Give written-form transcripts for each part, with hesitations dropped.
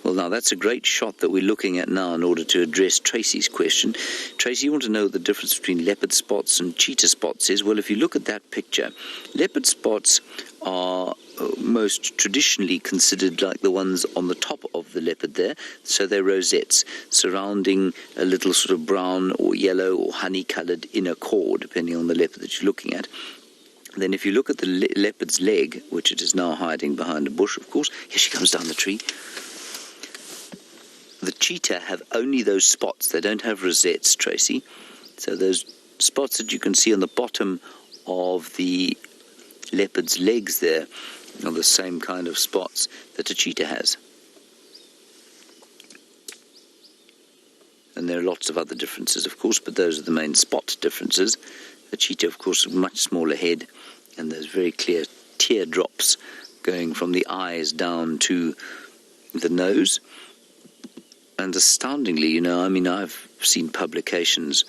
Well, now that's a great shot that we're looking at now in order to address Tracy's question. Tracy, you want to know what the difference between leopard spots and cheetah spots is? Well, if you look at that picture, leopard spots are most traditionally considered like the ones on the top of the leopard there. So they're rosettes surrounding a little sort of brown or yellow or honey-coloured inner core, depending on the leopard that you're looking at. Then if you look at the leopard's leg, which it is now hiding behind a bush, of course, here she comes down the tree. The cheetah have only those spots. They don't have rosettes, Tracy. So those spots that you can see on the bottom of the leopard's legs there are the same kind of spots that a cheetah has. And there are lots of other differences, of course, but those are the main spot differences. The cheetah, of course, has a much smaller head, and there's very clear teardrops going from the eyes down to the nose. And astoundingly, I've seen publications,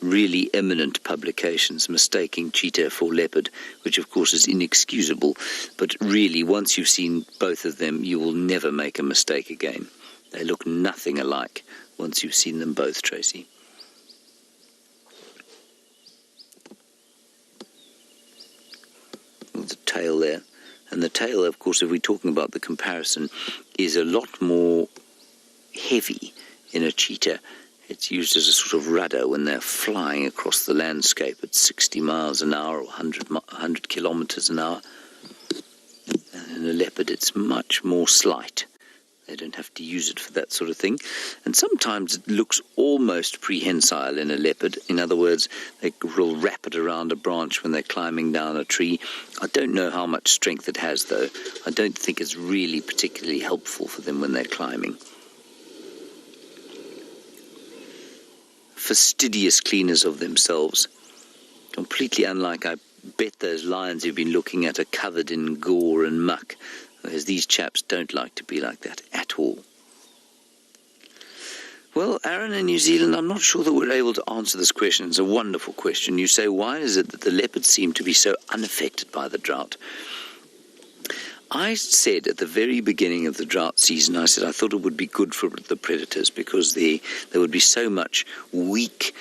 really eminent publications, mistaking cheetah for leopard, which of course is inexcusable. But really, once you've seen both of them, you will never make a mistake again. They look nothing alike once you've seen them both, Tracy. The tail there. And the tail, of course, if we're talking about the comparison, is a lot more heavy in a cheetah. It's used as a sort of rudder when they're flying across the landscape at 60 miles an hour or 100 kilometers an hour. And in a leopard, it's much more slight. They don't have to use it for that sort of thing. And sometimes it looks almost prehensile in a leopard. In other words, they will wrap it around a branch when they're climbing down a tree. I don't know how much strength it has, though. I don't think it's really particularly helpful for them when they're climbing. Fastidious cleaners of themselves. Completely unlike, I bet those lions you've been looking at are covered in gore and muck. Whereas these chaps don't like to be like that at all. Well, Aaron in New Zealand, I'm not sure that we're able to answer this question. It's a wonderful question. You say, why is it that the leopards seem to be so unaffected by the drought? I said at the very beginning of the drought season, I thought it would be good for the predators because there would be so much weak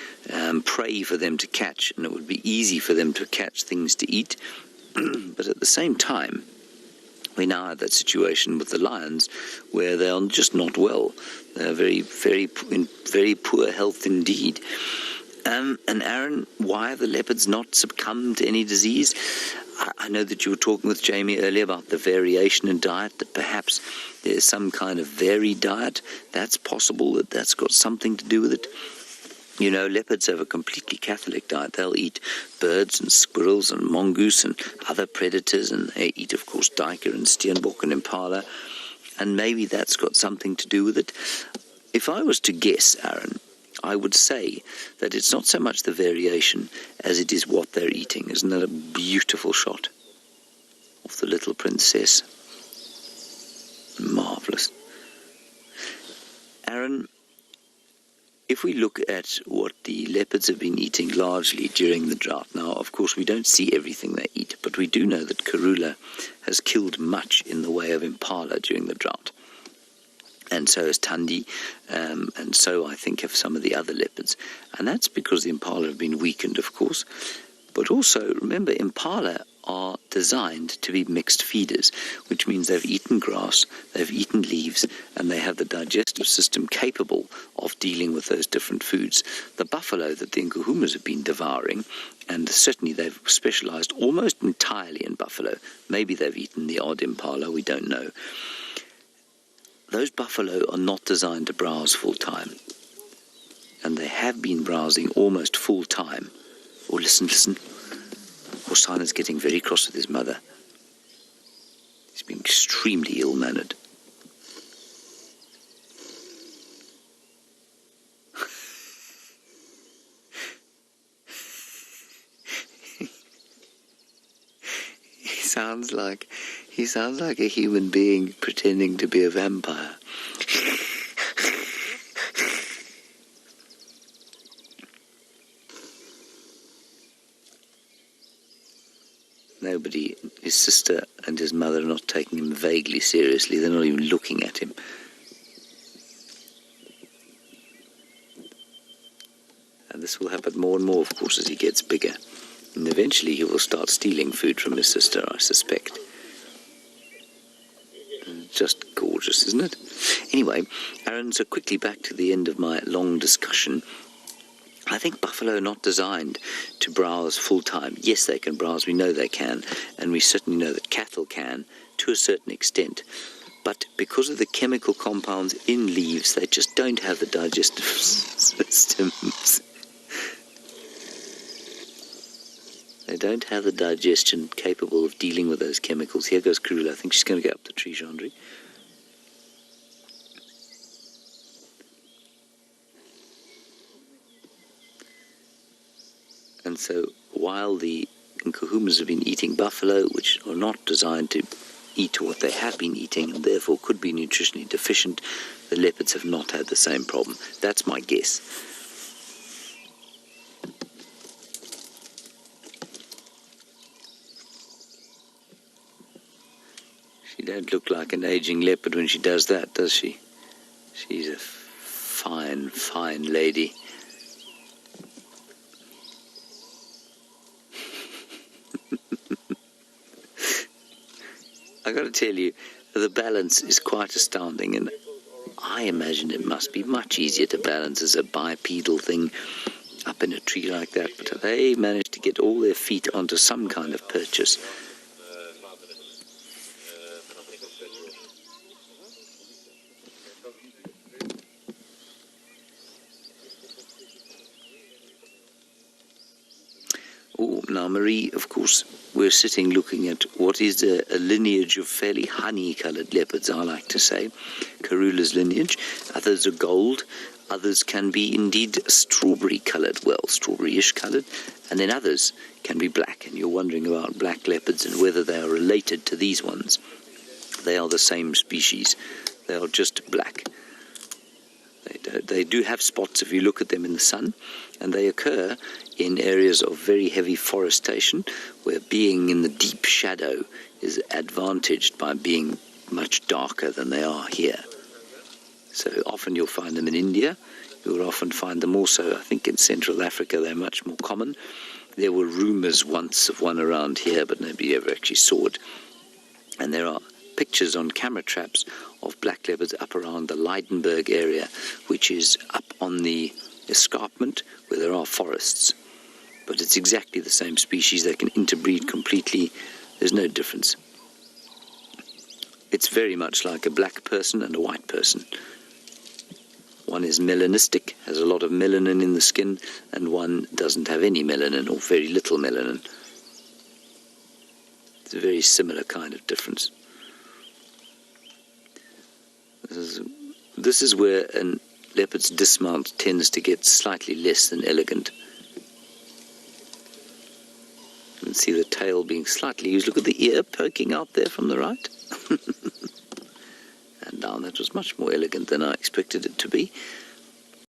prey for them to catch, and it would be easy for them to catch things to eat. But at the same time, we now have that situation with the lions where they are just not well. They're in very poor health indeed. And Aaron, why have the leopards not succumbed to any disease? I know that you were talking with Jamie earlier about the variation in diet, that perhaps there's some kind of varied diet. That's possible, that's got something to do with it. Leopards have a completely Catholic diet. They'll eat birds and squirrels and mongoose and other predators, and they eat, of course, duiker and steenbok and impala, and maybe that's got something to do with it. If I was to guess, Aaron, I would say that it's not so much the variation as it is what they're eating. Isn't that a beautiful shot of the little princess? Marvellous. Aaron, if we look at what the leopards have been eating largely during the drought, now, of course, we don't see everything they eat, but we do know that Karula has killed much in the way of impala during the drought. And so has Tandi, and so I think have some of the other leopards. And that's because the impala have been weakened, of course. But also, remember, impala are designed to be mixed feeders, which means they've eaten grass, they've eaten leaves, and they have the digestive system capable of dealing with those different foods. The buffalo that the Nkuhumas have been devouring, and certainly they've specialized almost entirely in buffalo. Maybe they've eaten the odd impala, we don't know. Those buffalo are not designed to browse full-time, and they have been browsing almost full-time. Oh, listen. Hosana's getting very cross with his mother. He's being extremely ill-mannered. He sounds like a human being pretending to be a vampire. Nobody, his sister and his mother are not taking him vaguely seriously. They're not even looking at him. this will happen more and more, of course, as he gets bigger. And eventually he will start stealing food from his sister, I suspect. Just gorgeous, isn't it? Anyway, Aaron, so quickly back to the end of my long discussion. I think buffalo are not designed to browse full-time. Yes, they can browse. We know they can. And we certainly know that cattle can, to a certain extent. But because of the chemical compounds in leaves, they just don't have the digestive systems. They don't have the digestion capable of dealing with those chemicals. Here goes Karula. I think she's going to go up the tree, Chandri. And so while the Nkuhumas have been eating buffalo, which are not designed to eat what they have been eating and therefore could be nutritionally deficient, the leopards have not had the same problem. That's my guess. She don't look like an aging leopard when she does that, does she? She's a fine, fine lady. I got to tell you, the balance is quite astounding, and I imagine it must be much easier to balance as a bipedal thing up in a tree like that, but they managed to get all their feet onto some kind of purchase. Oh, now Marie, of course, we're sitting looking at what is a lineage of fairly honey-coloured leopards, I like to say. Karula's lineage. Others are gold. Others can be indeed strawberry-coloured, well, strawberry-ish coloured. And then others can be black. And you're wondering about black leopards and whether they are related to these ones. They are the same species. They are just black. They do have spots if you look at them in the sun, and they occur in areas of very heavy forestation, where being in the deep shadow is advantaged by being much darker than they are here. So often you'll find them in India. You'll often find them also, I think, in Central Africa. They're much more common. There were rumours once of one around here, but nobody ever actually saw it. And there are pictures on camera traps of black leopards up around the Leidenberg area, which is up on the escarpment where there are forests. But it's exactly the same species. They can interbreed completely. There's no difference. It's very much like a black person and a white person. One is melanistic, has a lot of melanin in the skin, and one doesn't have any melanin or very little melanin. It's a very similar kind of difference. This is where a leopard's dismount tends to get slightly less than elegant. You can see the tail being slightly used. Look at the ear poking out there from the right. And down, that was much more elegant than I expected it to be.